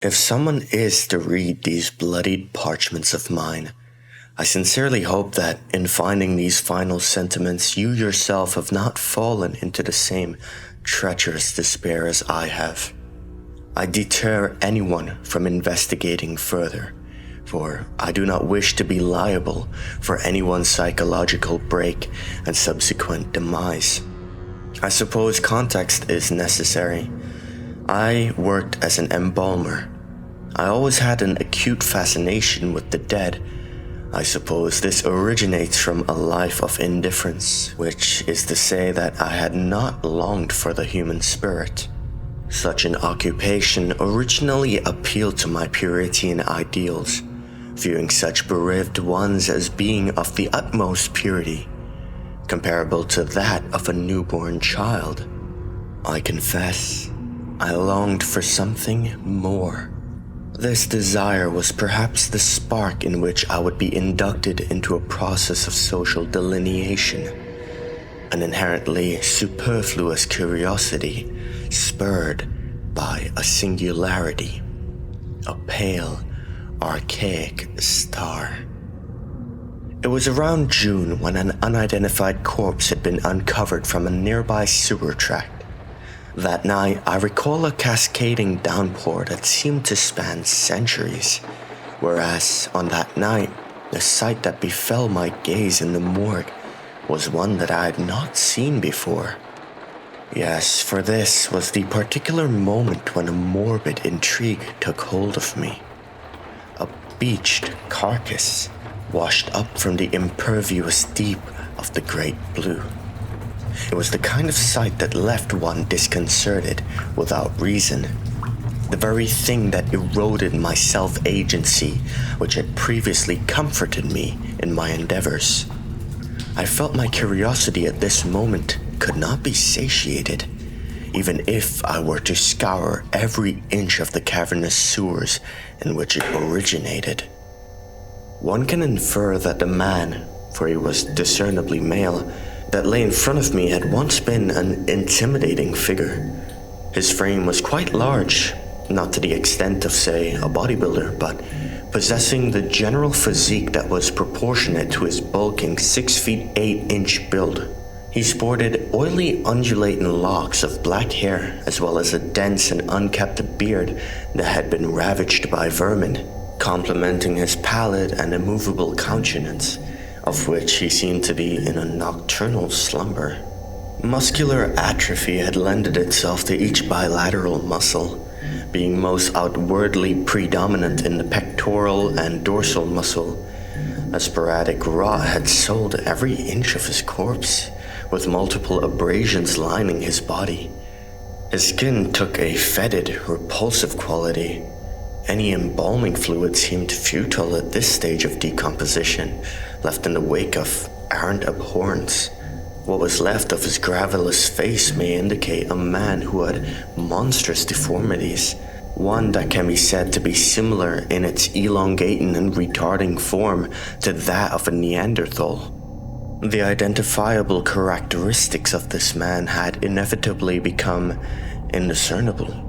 If someone is to read these bloodied parchments of mine, I sincerely hope that in finding these final sentiments, you yourself have not fallen into the same treacherous despair as I have. I deter anyone from investigating further, for I do not wish to be liable for anyone's psychological break and subsequent demise. I suppose context is necessary. I worked as an embalmer. I always had an acute fascination with the dead. I suppose this originates from a life of indifference, which is to say that I had not longed for the human spirit. Such an occupation originally appealed to my Puritan ideals, viewing such bereaved ones as being of the utmost purity, comparable to that of a newborn child. I confess, I longed for something more. This desire was perhaps the spark in which I would be inducted into a process of social delineation, an inherently superfluous curiosity spurred by a singularity, a pale, archaic star. It was around June when an unidentified corpse had been uncovered from a nearby sewer tract. That night, I recall a cascading downpour that seemed to span centuries, whereas on that night, the sight that befell my gaze in the morgue was one that I had not seen before. Yes, for this was the particular moment when a morbid intrigue took hold of me. A beached carcass washed up from the impervious deep of the great blue. It was the kind of sight that left one disconcerted without reason. The very thing that eroded my self-agency, which had previously comforted me in my endeavors. I felt my curiosity at this moment could not be satiated, even if I were to scour every inch of the cavernous sewers in which it originated. One can infer that the man, for he was discernibly male, that lay in front of me had once been an intimidating figure. His frame was quite large, not to the extent of, say, a bodybuilder, but possessing the general physique that was proportionate to his bulking 6 feet 8 inch build. He sported oily undulating locks of black hair, as well as a dense and unkempt beard that had been ravaged by vermin, complementing his pallid and immovable countenance, of which he seemed to be in a nocturnal slumber. Muscular atrophy had lended itself to each bilateral muscle, being most outwardly predominant in the pectoral and dorsal muscle. A sporadic rot had soiled every inch of his corpse, with multiple abrasions lining his body. His skin took a fetid, repulsive quality. Any embalming fluid seemed futile at this stage of decomposition, left in the wake of errant abhorrence. What was left of his gravelous face may indicate a man who had monstrous deformities, one that can be said to be similar in its elongating and retarding form to that of a Neanderthal. The identifiable characteristics of this man had inevitably become indiscernible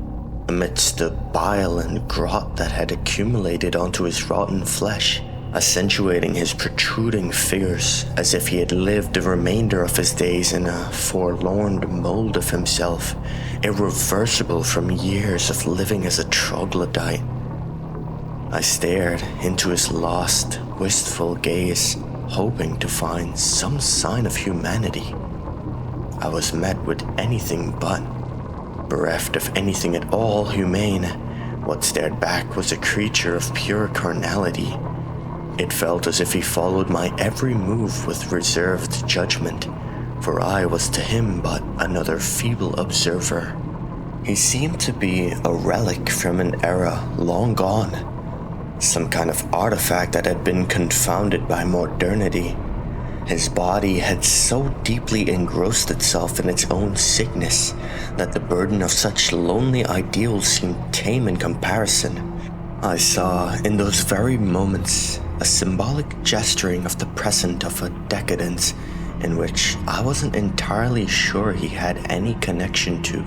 amidst the bile and grot that had accumulated onto his rotten flesh, accentuating his protruding figures as if he had lived the remainder of his days in a forlorn mold of himself, irreversible from years of living as a troglodyte. I stared into his lost, wistful gaze, hoping to find some sign of humanity. I was met with anything but. Bereft of anything at all humane, what stared back was a creature of pure carnality. It felt as if he followed my every move with reserved judgment, for I was to him but another feeble observer. He seemed to be a relic from an era long gone, some kind of artifact that had been confounded by modernity. His body had so deeply engrossed itself in its own sickness that the burden of such lonely ideals seemed tame in comparison. I saw in those very moments a symbolic gesturing of the present of a decadence in which I wasn't entirely sure he had any connection to.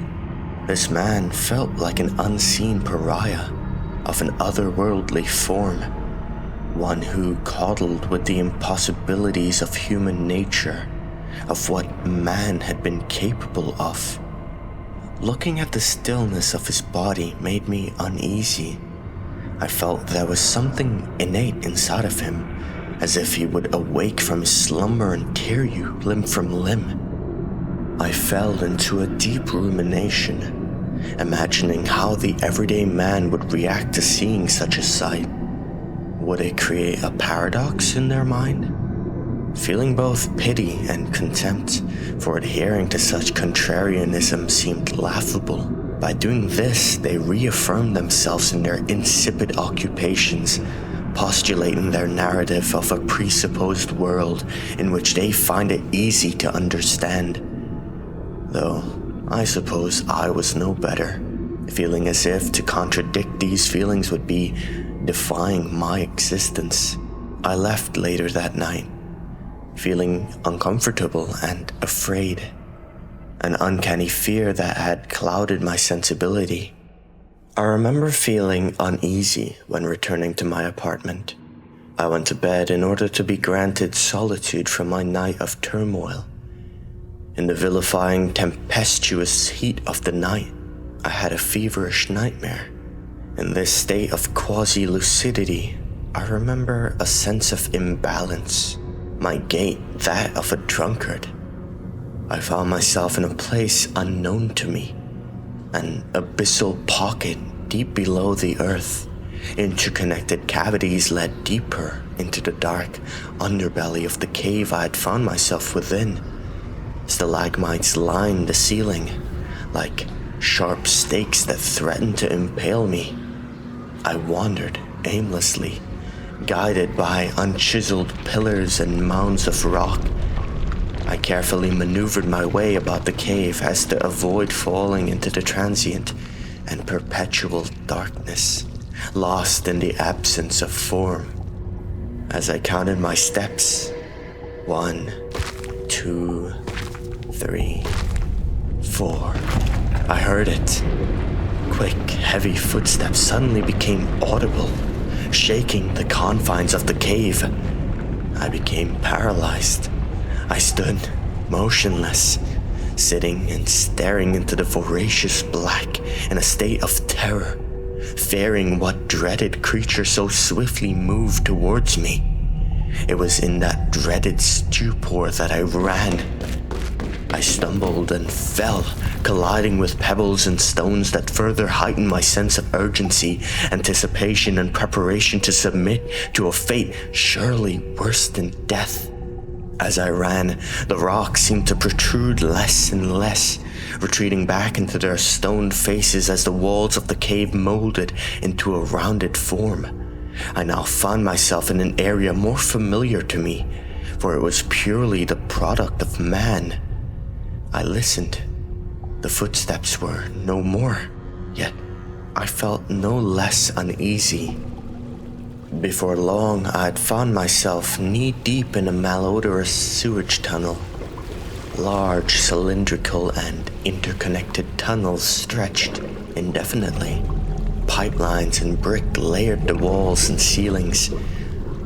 This man felt like an unseen pariah, of an otherworldly form, one who coddled with the impossibilities of human nature, of what man had been capable of. Looking at the stillness of his body made me uneasy. I felt there was something innate inside of him, as if he would awake from his slumber and tear you limb from limb. I fell into a deep rumination, imagining how the everyday man would react to seeing such a sight. Would it create a paradox in their mind? Feeling both pity and contempt for adhering to such contrarianism seemed laughable. By doing this, they reaffirmed themselves in their insipid occupations, postulating their narrative of a presupposed world in which they find it easy to understand. Though, I suppose I was no better, feeling as if to contradict these feelings would be defying my existence. I left later that night, feeling uncomfortable and afraid, an uncanny fear that had clouded my sensibility. I remember feeling uneasy when returning to my apartment. I went to bed in order to be granted solitude from my night of turmoil. In the vilifying, tempestuous heat of the night, I had a feverish nightmare. In this state of quasi-lucidity, I remember a sense of imbalance, my gait that of a drunkard. I found myself in a place unknown to me, an abyssal pocket deep below the earth. Interconnected cavities led deeper into the dark underbelly of the cave I had found myself within. Stalagmites lined the ceiling, like sharp stakes that threatened to impale me. I wandered aimlessly, guided by unchiseled pillars and mounds of rock. I carefully maneuvered my way about the cave as to avoid falling into the transient and perpetual darkness, lost in the absence of form. As I counted my steps, 1, 2, 3, 4, I heard it. Quick, heavy footsteps suddenly became audible, shaking the confines of the cave. I became paralyzed. I stood motionless, sitting and staring into the voracious black in a state of terror, fearing what dreaded creature so swiftly moved towards me. It was in that dreaded stupor that I ran. I stumbled and fell, colliding with pebbles and stones that further heightened my sense of urgency, anticipation, and preparation to submit to a fate surely worse than death. As I ran, the rocks seemed to protrude less and less, retreating back into their stone faces as the walls of the cave molded into a rounded form. I now found myself in an area more familiar to me, for it was purely the product of man. I listened. The footsteps were no more, yet I felt no less uneasy. Before long, I had found myself knee-deep in a malodorous sewage tunnel. Large, cylindrical, and interconnected tunnels stretched indefinitely. Pipelines and brick layered the walls and ceilings,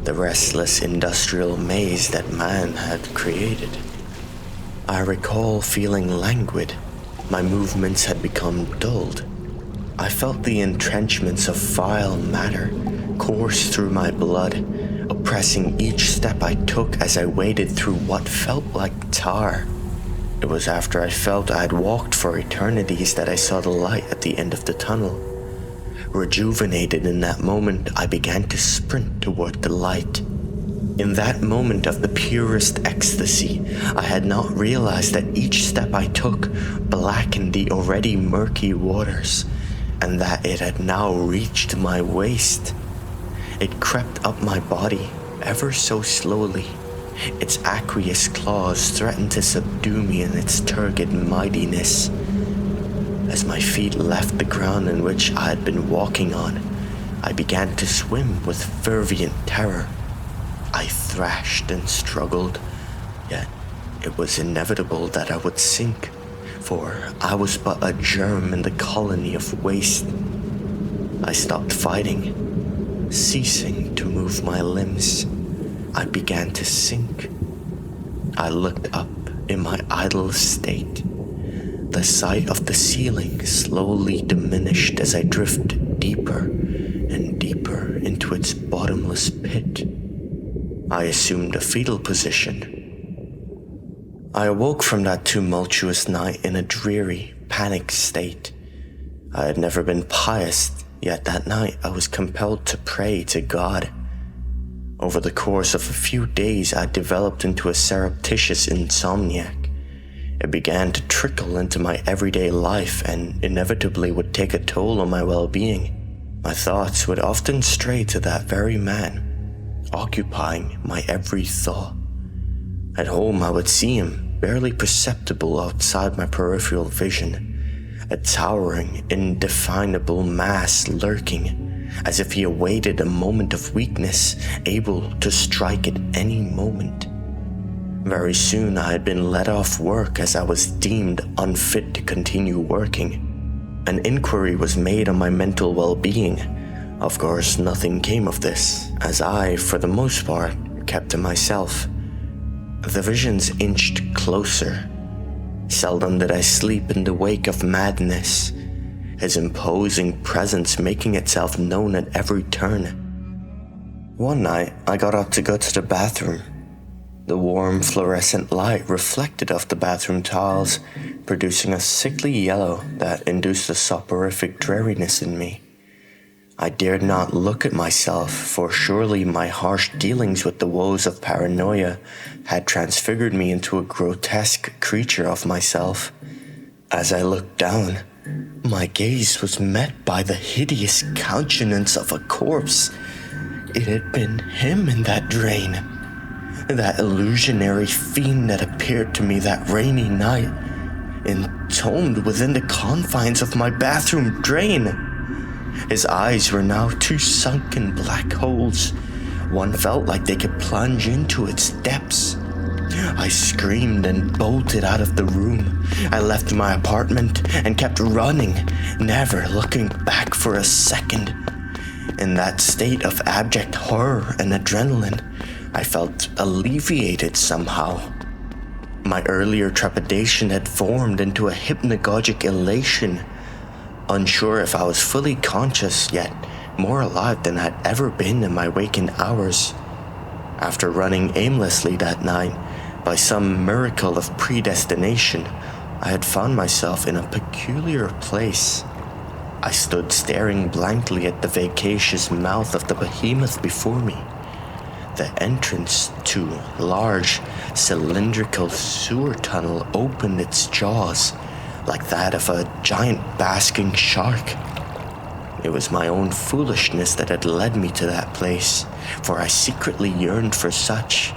the restless industrial maze that man had created. I recall feeling languid. My movements had become dulled. I felt the entrenchments of vile matter course through my blood, oppressing each step I took as I waded through what felt like tar. It was after I felt I had walked for eternities that I saw the light at the end of the tunnel. Rejuvenated in that moment, I began to sprint toward the light. In that moment of the purest ecstasy, I had not realized that each step I took blackened the already murky waters, and that it had now reached my waist. It crept up my body, ever so slowly. Its aqueous claws threatened to subdue me in its turgid mightiness. As my feet left the ground in which I had been walking on, I began to swim with fervent terror. I thrashed and struggled, yet it was inevitable that I would sink, for I was but a germ in the colony of waste. I stopped fighting, ceasing to move my limbs. I began to sink. I looked up in my idle state. The sight of the ceiling slowly diminished as I drifted deeper and deeper into its bottomless pit. I assumed a fetal position. I awoke from that tumultuous night in a dreary, panicked state. I had never been pious, yet that night I was compelled to pray to God. Over the course of a few days, I developed into a surreptitious insomniac. It began to trickle into my everyday life and inevitably would take a toll on my well-being. My thoughts would often stray to that very man, occupying my every thought. At home, I would see him, barely perceptible outside my peripheral vision, a towering, indefinable mass lurking, as if he awaited a moment of weakness, able to strike at any moment. Very soon I had been let off work as I was deemed unfit to continue working. An inquiry was made on my mental well-being. Of course, nothing came of this, as I, for the most part, kept to myself. The visions inched closer. Seldom did I sleep in the wake of madness, his imposing presence making itself known at every turn. One night, I got up to go to the bathroom. The warm fluorescent light reflected off the bathroom tiles, producing a sickly yellow that induced a soporific dreariness in me. I dared not look at myself, for surely my harsh dealings with the woes of paranoia had transfigured me into a grotesque creature of myself. As I looked down, my gaze was met by the hideous countenance of a corpse. It had been him in that drain. That illusionary fiend that appeared to me that rainy night, entombed within the confines of my bathroom drain. His eyes were now two sunken black holes. One felt like they could plunge into its depths. I screamed and bolted out of the room. I left my apartment and kept running, never looking back for a second. In that state of abject horror and adrenaline, I felt alleviated somehow. My earlier trepidation had formed into a hypnagogic elation. Unsure if I was fully conscious, yet more alive than I'd ever been in my waking hours. After running aimlessly that night, by some miracle of predestination, I had found myself in a peculiar place. I stood staring blankly at the vacacious mouth of the behemoth before me. The entrance to a large, cylindrical sewer tunnel opened its jaws, like that of a giant basking shark. It was my own foolishness that had led me to that place, for I secretly yearned for such.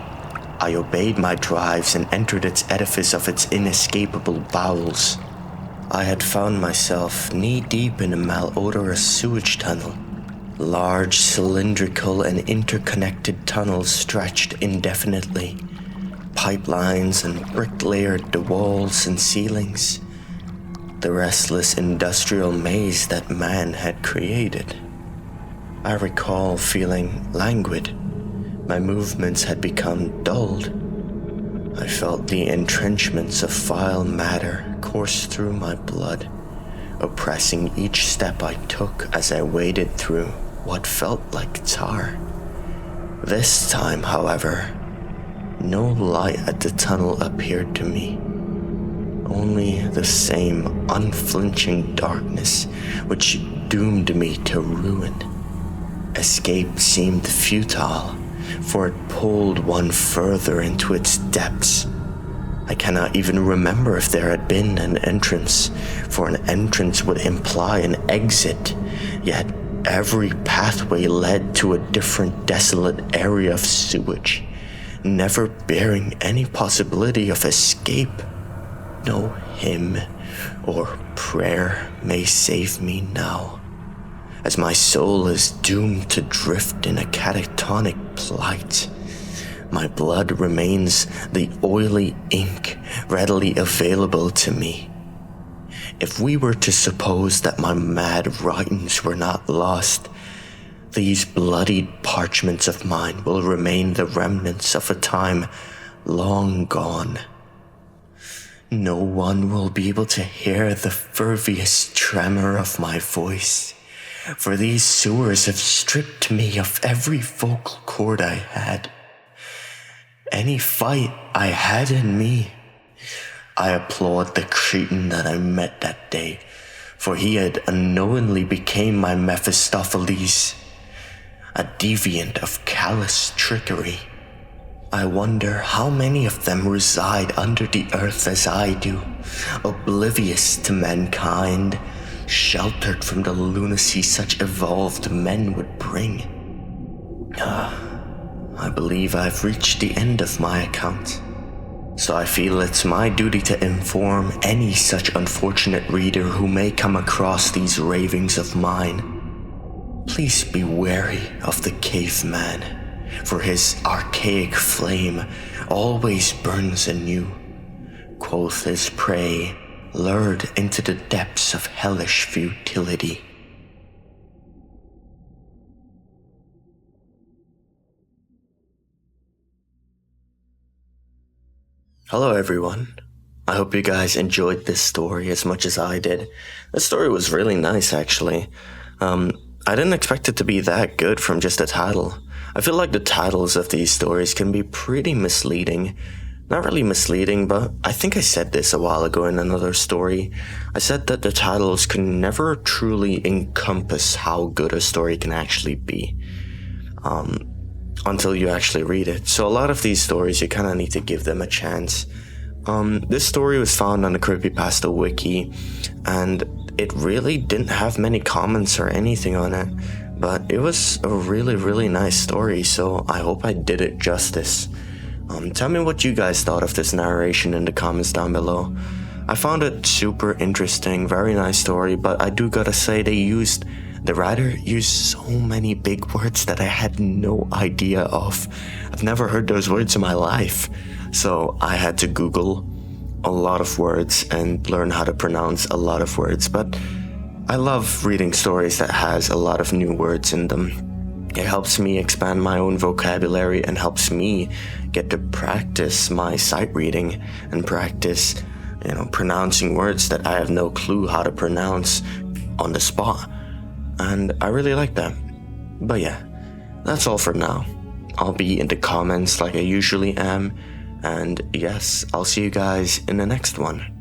I obeyed my drives and entered its edifice of its inescapable bowels. I had found myself knee-deep in a malodorous sewage tunnel. Large, cylindrical, and interconnected tunnels stretched indefinitely. Pipelines and brick layered the walls and ceilings. The restless industrial maze that man had created. I recall feeling languid. My movements had become dulled. I felt the entrenchments of vile matter course through my blood, oppressing each step I took as I waded through what felt like tar. This time, however, no light at the tunnel appeared to me. Only the same unflinching darkness which doomed me to ruin. Escape seemed futile, for it pulled one further into its depths. I cannot even remember if there had been an entrance, for an entrance would imply an exit, yet every pathway led to a different desolate area of sewage, never bearing any possibility of escape. No hymn or prayer may save me now, as my soul is doomed to drift in a catatonic plight. My blood remains the oily ink readily available to me. if we were to suppose that my mad writings were not lost, these bloodied parchments of mine will remain the remnants of a time long gone. No one will be able to hear the furviest tremor of my voice, for these sewers have stripped me of every vocal cord I had. Any fight I had in me. I applaud the cretin that I met that day, for he had unknowingly became my Mephistopheles, a deviant of callous trickery. I wonder how many of them reside under the earth as I do, oblivious to mankind, sheltered from the lunacy such evolved men would bring. I believe I've reached the end of my account, so I feel it's my duty to inform any such unfortunate reader who may come across these ravings of mine. Please be wary of the Caveman, for his archaic flame always burns anew, quoth his prey, lured into the depths of hellish futility. Hello everyone. I hope you guys enjoyed this story as much as I did. The story was really nice actually. I didn't expect it to be that good from just a title. I feel like the titles of these stories can be pretty misleading. Not really misleading, but I think I said this a while ago in another story. I said that the titles can never truly encompass how good a story can actually be. Until you actually read it. So a lot of these stories, you kind of need to give them a chance. This story was found on the Creepypasta wiki, and it really didn't have many comments or anything on it, but it was a really, really nice story, so I hope I did it justice. Tell me what you guys thought of this narration in the comments down below. I found it super interesting, very nice story, but I do gotta say the writer used so many big words that I had no idea of. I've never heard those words in my life. So I had to Google a lot of words and learn how to pronounce a lot of words. But I love reading stories that has a lot of new words in them. It helps me expand my own vocabulary and helps me get to practice my sight reading and practice, pronouncing words that I have no clue how to pronounce on the spot. And I really like that. But yeah, that's all for now. I'll be in the comments like I usually am. And yes, I'll see you guys in the next one.